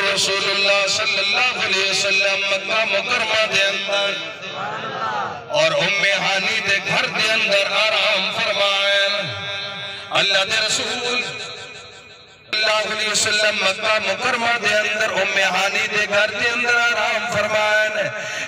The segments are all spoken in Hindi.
रसूलुल्लाह सल्लल्लाहु अलैहि वसल्लम मक्का मुकरमा दे अंदर और उम्मे हानी दे घर दे अंदर आराम फरमाए। अल्लाह दे रसूल सल्लल्लाहु अलैहि वसल्लम मक्का मुकरमा दे अंदर उम्मे हानी दे घर दे अंदर आराम फरमाए।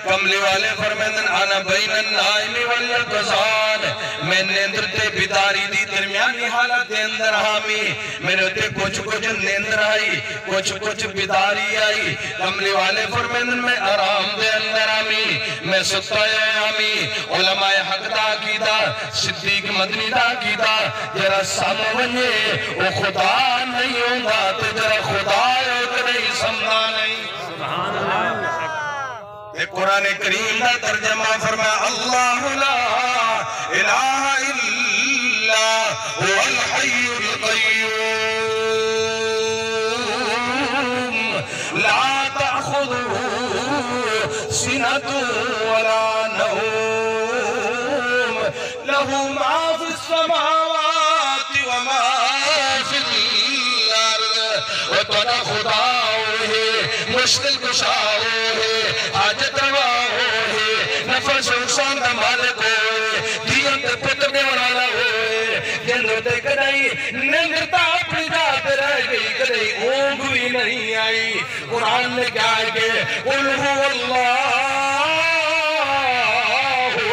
कमली वाले फरमांदन आना बैनन नाइमी वल यक़ज़ान, मैं नींद ते बिदारी दी दरमियानी हालत दे अंदर हामी। मेरे ते कुछ नींद आई, कुछ बिदारी आई। कमली वाले फरमांदन मैं आराम दे अंदर हामी, मैं सुता हामी। उलमाए हक दा कीदा, सिद्दीक मदनी दा कीदा, जरा समझे ओ खुदा नहीं होंदा ते जरा खुदा नहीं समझा नहीं। सुभान अल्लाह। कुरान करीम का तर्जमा फरमाया अल्लाह ला इलाहा इल्ला हुवल हय्युल क़य्यूम ला तअख़ुज़ुहु सिनतुन वला नौम लहु मा फ़िस समावाति व मा फ़िल अर्ज़। वो तेरा खुदा है, मुश्किल कुशा है, हाजत रवा है, नफस नुकसान का मालिक है, दियों ते पुत्र ने बनाना है। जिन्हों ते कदई निंद्रता अपनी जात रह गई, कदई ऊँघ भी नहीं आई। कुरान ने क्या है कि कुल हुवल्लाहु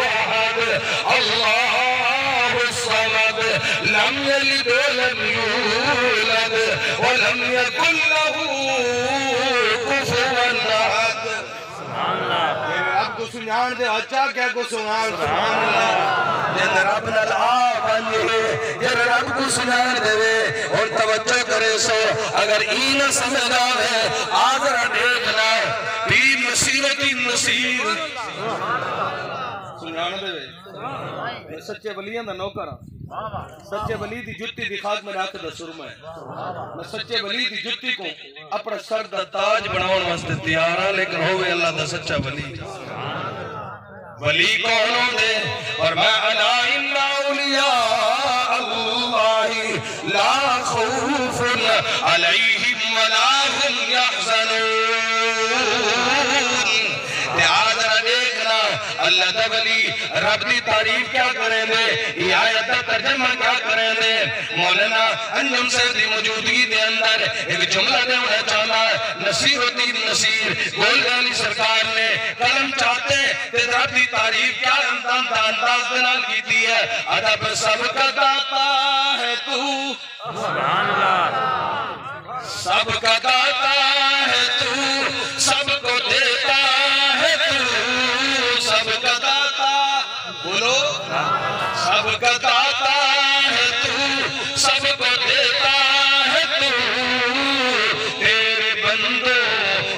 अहद अल्लाहु समद लम यलिद वलम यूलद वलम यकुल लहू कुफुवन अहद। सुभान अल्लाह। रब को सुनान दे अच्छा क्या को सुनान। सुभान अल्लाह। जिन रब नाल आ बंदे जिन रब को सुनान देवे और तवज्जो करे सो अगर ई न समझ आवे आजरा देखना भी मुसीबती नसीब सुनान देवे। मैं सच्चे वलियां दा नौकर हां। सच्चे वली दी जुत्ती दी खाद में रख दा सुरमा है। मैं सच्चे वली दी जुत्ती को अपना सर दा ताज बनाने वास्ते तैयार हां, लेकिन होवे अल्लाह दा सच्चा वली। वली कौन होंदे? फरमाया अला इन्ना औलिया अल्लाहि ला खौफुन अलैहिम वला हुम यहज़नून। याद रखना अल्लाह दा वली रब दी तारीफ क्या करेंगे, ये आयत का तर्जुमा क्या करेंगे। मौलाना अंजुम साहब की मौजूदगी के अंदर एक जुमला देना चाहता है। नसीरुद्दीन नसीर गोलगाली सरकार ने कलम चाहते ते रब की तारीफ क्या अंदाज के नाल कीती है। अदब सबका दाता है तू, सुभान अल्लाह, सबका दाता है तू, सबको देता है तू, सबका दाता बोलो, सबका दाता है तू, सबको देता है तू। तेरे बंदों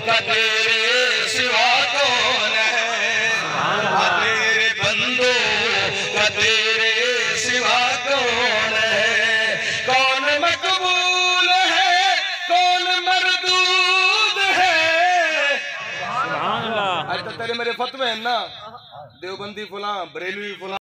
का तेरे सिवा कौन है, तेरे बंदों का तेरे सिवा कौन है। कौन मकबूल है, कौन मरदूद है। सुभान अल्लाह। आज तो तेरे मेरे फतवे हैं ना, देवबंदी फुला, बरेलवी फुला।